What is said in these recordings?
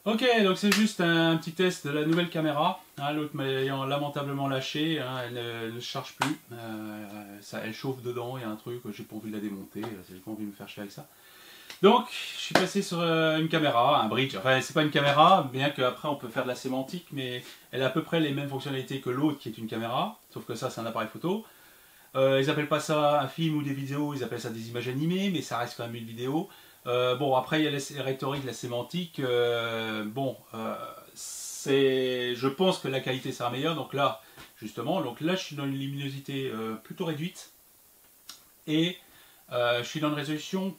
Ok, donc c'est juste un petit test de la nouvelle caméra. Hein, l'autre m'ayant lamentablement lâché, hein, elle ne se charge plus. Elle chauffe dedans, il y a un truc, j'ai pas envie de la démonter, j'ai pas envie de me faire chier avec ça. Donc, je suis passé sur une caméra, un bridge. Enfin, c'est pas une caméra, bien qu'après on peut faire de la sémantique, mais elle a à peu près les mêmes fonctionnalités que l'autre qui est une caméra, sauf que ça c'est un appareil photo. Ils appellent pas ça un film ou des vidéos, ils appellent ça des images animées, mais ça reste quand même une vidéo. Bon, après il y a la rhétorique, la sémantique. Je pense que la qualité sera meilleure. Donc là, justement, je suis dans une luminosité plutôt réduite et je suis dans une résolution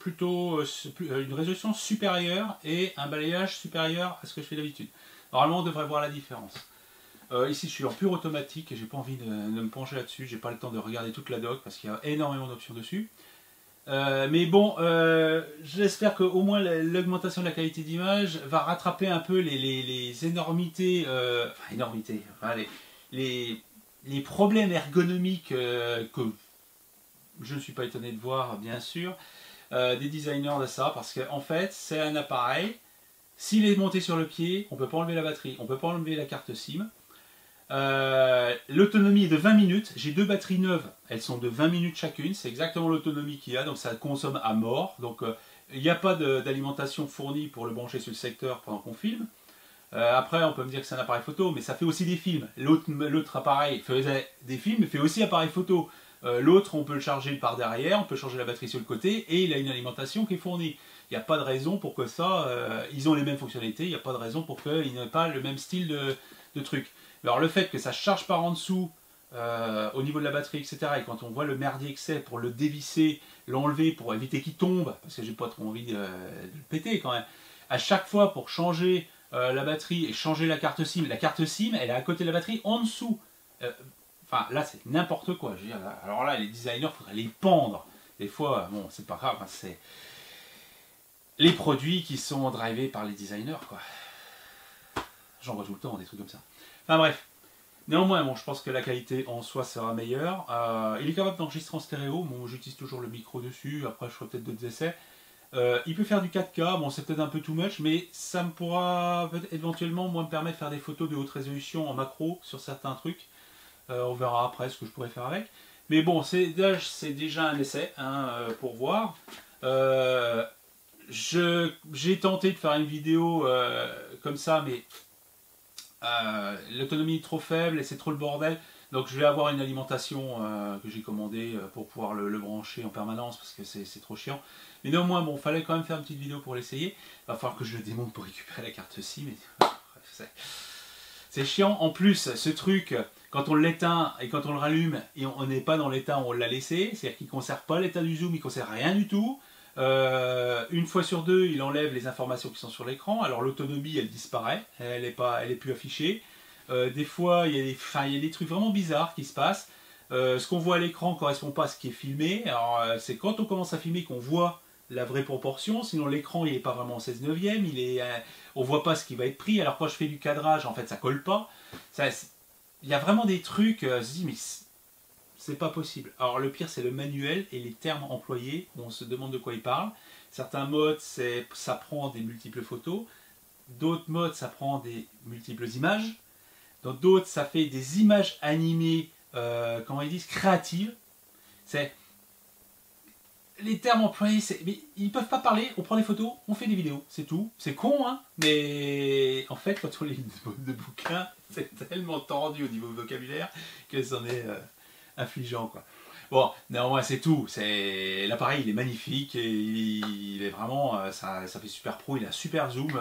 une résolution supérieure et un balayage supérieur à ce que je fais d'habitude. Normalement, on devrait voir la différence. Ici, je suis en pur automatique et j'ai pas envie de me pencher là-dessus. J'ai pas le temps de regarder toute la doc parce qu'il y a énormément d'options dessus. Mais bon, j'espère qu'au moins l'augmentation de la qualité d'image va rattraper un peu les énormités, les problèmes ergonomiques que je ne suis pas étonné de voir, bien sûr, des designers de ça, parce qu'en fait, c'est un appareil. S'il est monté sur le pied, on ne peut pas enlever la batterie, on ne peut pas enlever la carte SIM. L'autonomie est de 20 minutes. J'ai deux batteries neuves, elles sont de 20 minutes chacune. C'est exactement l'autonomie qu'il y a, donc ça consomme à mort. Donc il n'y a pas d'alimentation fournie pour le brancher sur le secteur pendant qu'on filme. Après, on peut me dire que c'est un appareil photo, mais ça fait aussi des films. L'autre appareil faisait des films, mais fait aussi appareil photo. L'autre, on peut le charger par derrière, on peut changer la batterie sur le côté, et il a une alimentation qui est fournie. Il n'y a pas de raison pour que ça... ils ont les mêmes fonctionnalités, il n'y a pas de raison pour qu'ils n'aient pas le même style de truc. Alors le fait que ça charge par en dessous, au niveau de la batterie, etc., et quand on voit le merdier que c'est pour le dévisser, l'enlever pour éviter qu'il tombe, parce que j'ai pas trop envie de le péter quand même, à chaque fois pour changer la batterie et changer la carte SIM elle est à côté de la batterie en dessous. Enfin là c'est n'importe quoi. Je veux dire, alors là les designers, il faudrait les pendre. Des fois, bon c'est pas grave, hein, c'est les produits qui sont drivés par les designers quoi. J'en vois tout le temps des trucs comme ça. Enfin bref. Néanmoins, bon, je pense que la qualité en soi sera meilleure. Il est capable d'enregistrer en stéréo. Bon, j'utilise toujours le micro dessus. Après, je ferai peut-être d'autres essais. Il peut faire du 4K. Bon, c'est peut-être un peu too much, mais ça me pourra éventuellement moi me permettre de faire des photos de haute résolution en macro sur certains trucs. On verra après ce que je pourrais faire avec. Mais bon, c'est déjà un essai hein, pour voir. J'ai tenté de faire une vidéo comme ça, mais l'autonomie est trop faible et c'est trop le bordel. Donc je vais avoir une alimentation que j'ai commandée pour pouvoir le brancher en permanence parce que c'est trop chiant. Mais néanmoins, bon, fallait quand même faire une petite vidéo pour l'essayer. Il va falloir que je le démonte pour récupérer la carte SIM. C'est chiant. En plus, ce truc, quand on l'éteint et quand on le rallume, et on n'est pas dans l'état où on l'a laissé, c'est-à-dire qu'il ne conserve pas l'état du zoom, il ne conserve rien du tout. Une fois sur deux, il enlève les informations qui sont sur l'écran. Alors l'autonomie, elle disparaît, elle est plus affichée. Des fois, il y a des trucs vraiment bizarres qui se passent. Ce qu'on voit à l'écran ne correspond pas à ce qui est filmé. Alors c'est quand on commence à filmer qu'on voit la vraie proportion. Sinon l'écran il n'est pas vraiment en 16 neuvième. On voit pas ce qui va être pris. Alors quand je fais du cadrage, en fait, ça colle pas. Il y a vraiment des trucs. Je me dis mais c'est pas possible. Alors le pire c'est le manuel et les termes employés, on se demande de quoi il parle. Certains modes ça prend des multiples photos, d'autres modes ça prend des multiples images, dans d'autres ça fait des images animées, comment ils disent, créatives. C'est les termes employés, mais ils peuvent pas parler, on prend des photos, on fait des vidéos, c'est tout. C'est con hein, mais en fait quand on lit de bouquins, c'est tellement tendu au niveau vocabulaire que c'en est affligeant quoi. Bon, néanmoins c'est tout. L'appareil il est magnifique et il est vraiment ça fait super pro. Il a un super zoom,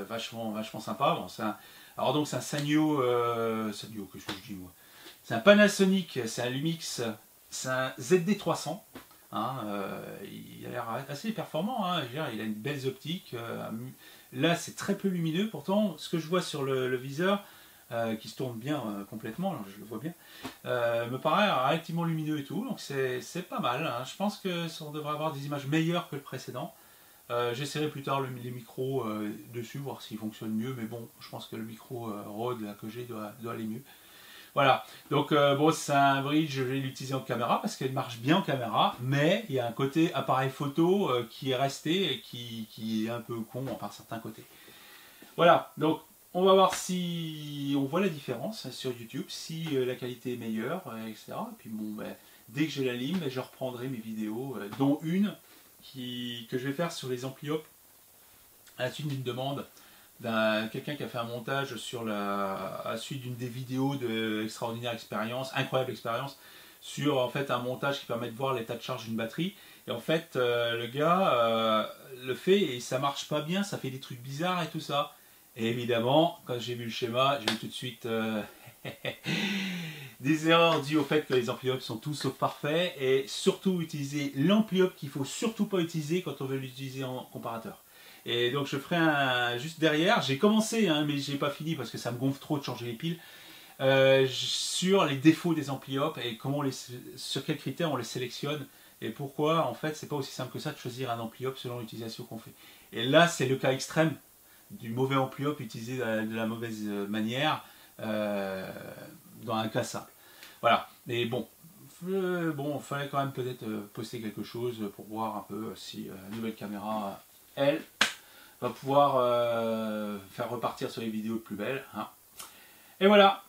vachement sympa. Bon, alors donc c'est un Sanyo, qu'est-ce que je dis moi? C'est un Panasonic, c'est un Lumix, c'est un ZD300. Hein, il a l'air assez performant. Hein, il a une belle optique. Là c'est très peu lumineux. Pourtant ce que je vois sur le viseur qui se tourne bien complètement, alors je le vois bien, me paraît relativement lumineux et tout, donc c'est pas mal. Hein. Je pense que ça devrait avoir des images meilleures que le précédent. J'essaierai plus tard les micros dessus, voir s'ils fonctionnent mieux, mais bon, je pense que le micro Rode là, que j'ai doit aller mieux. Voilà, donc bon, c'est un bridge, je vais l'utiliser en caméra parce qu'elle marche bien en caméra, mais il y a un côté appareil photo qui est resté et qui est un peu con par certains côtés. Voilà, donc on va voir si on voit la différence sur YouTube, si la qualité est meilleure, etc. Et puis bon, ben, dès que j'ai la ligne, ben, je reprendrai mes vidéos, dont une que je vais faire sur les ampliopes à la suite d'une demande d'un quelqu'un qui a fait un montage à la suite d'une des vidéos de Extraordinaire Expérience, Incroyable Expérience, sur en fait un montage qui permet de voir l'état de charge d'une batterie. Et en fait, le gars le fait et ça marche pas bien, ça fait des trucs bizarres et tout ça. Et évidemment, quand j'ai vu le schéma, j'ai vu tout de suite des erreurs dues au fait que les ampliopes sont tous sauf parfaits et surtout utiliser l'ampiope qu'il faut surtout pas utiliser quand on veut l'utiliser en comparateur. Et donc je ferai un juste derrière. J'ai commencé, hein, mais j'ai pas fini parce que ça me gonfle trop de changer les piles. Sur les défauts des ampliopes et sur quels critères on les sélectionne et pourquoi en fait c'est pas aussi simple que ça de choisir un ampliope selon l'utilisation qu'on fait. Et là c'est le cas extrême du mauvais ampliope utilisé de la mauvaise manière dans un cas simple. Voilà, mais bon, il fallait quand même peut-être poster quelque chose pour voir un peu si la nouvelle caméra, elle, va pouvoir faire repartir sur les vidéos de plus belle. Hein. Et voilà,